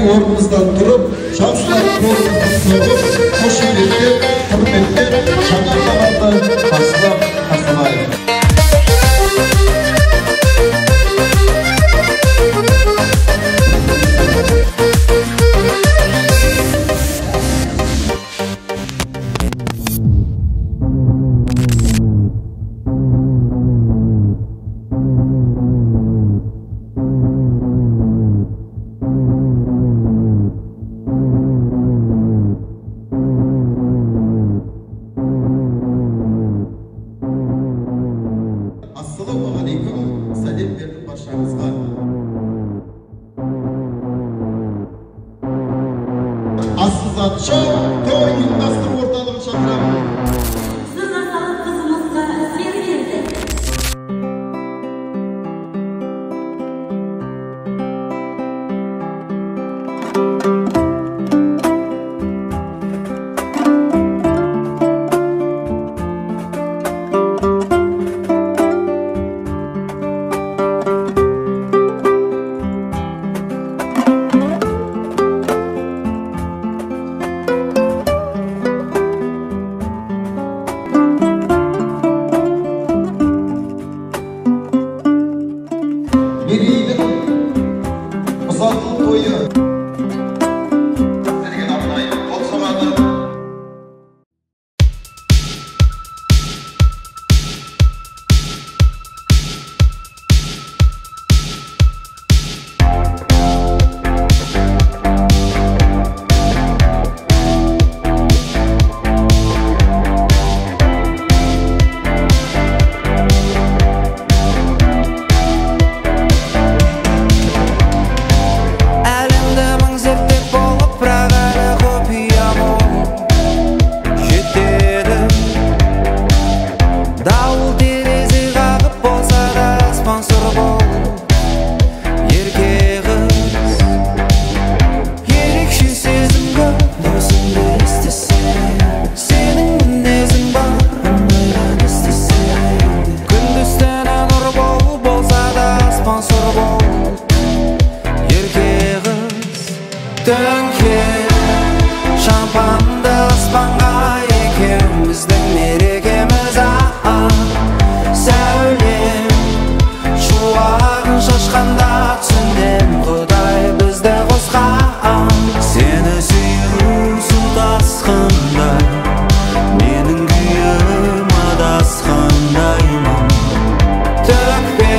Orumuzdan durup, şanslar kolumuzu soğup, hoş birlikte, hürmetler, şanlarlardan asla. Assalamualaikum, salam berdim barchangizga. Aslizat show to'yning dastur o'rtog'ini chaqiraman. Sizga sog'liq qizimizga ismini berdi. Uzatıl toyu. Sergen ablayı kol soğadı. Şampanda ıspanğa ikimizden merikemiz Sevlim şu ağın şaşkanda tündem Kuday bizde qosqan Seni süyür su tasqanday Menin kүйüm adasqandayman Tökbe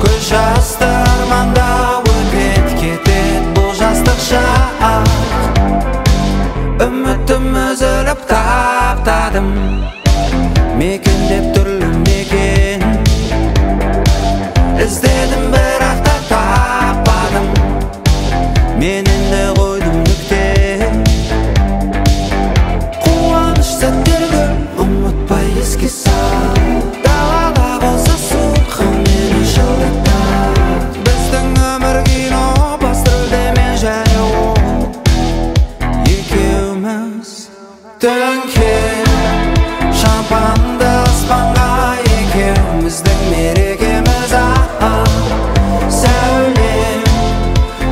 көз жастарманда өтет кетет бұл жастық шақ Үмітім үзіліп таптадым Мекендеп түрлі мекен Іздедім бірақ та таппадым Мен енді қойдым нүкте Қуаныш сәттерді ұмытпай еске сал Далада болса суық мені жылытады Біздің өмір кино бас рөлде мен және ол Екеуміз Dönken şampanda ıspanğa ikimizden merikemiz Sevlim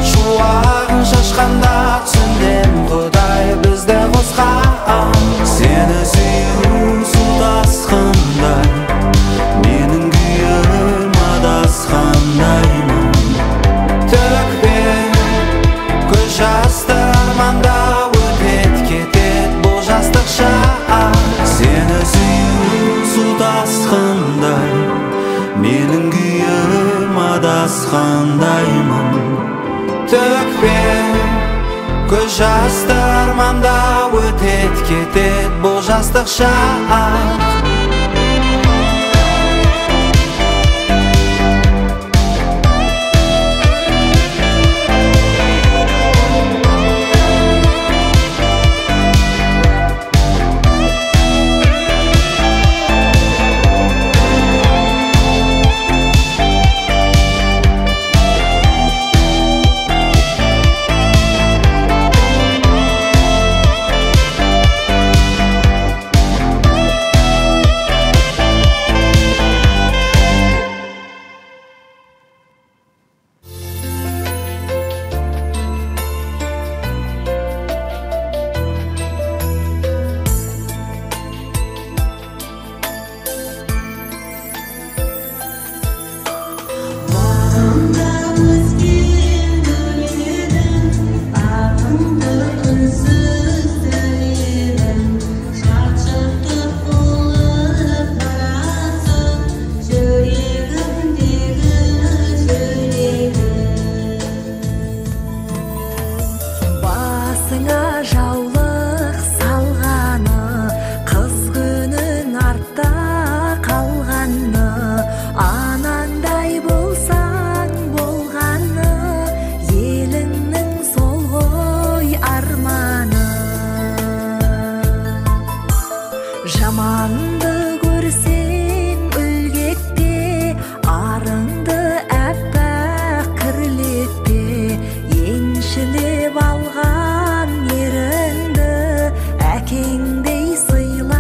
şu ağın şaşkanda tündem Kuday bizde qosqan Seni süyür su tasqanday Menin kүйім adasqandayman Tökbe көз жастарманда өтет кетет бұл жастық шақ Seni süyür su tasqanday Menin kүйім adasqandayman Tökbe көз жастарманда өтет кетет бұл жастық шақ деп алған еріңді, әкеңдей сыйла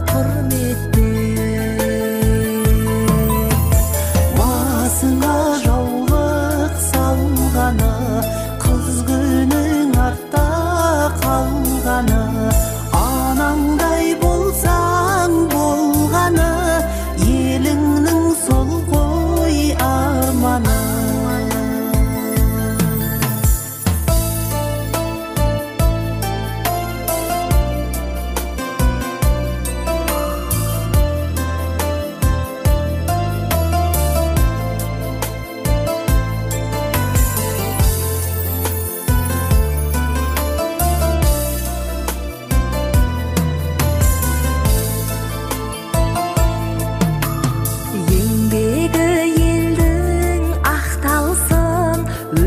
құрметте. Басыңа жаулық салғаны, қыз күнің артта қалғаны, анаңдай болсаң болғаны, еліңнің сол ғой арманы.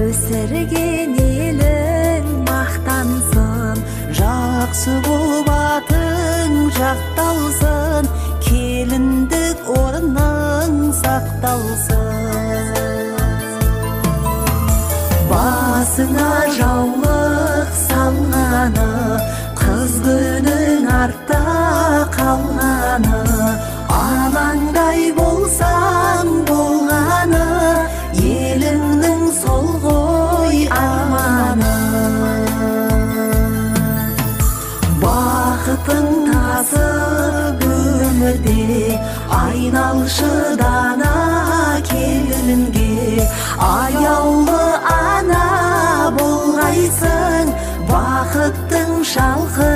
Өсірген елің мақтансын, жақсы боп атың жақталсын, келіндік орның сақталсын. Басыңа жаулық салғаны, қыз күнің артта қалғаны, анаңдай болсаң болғаны, еліңнің сол ғой арманы. Бақытың тасып өмірде, айналшы дана келінге, аяулы ана болғайсың, бақыттың шалқы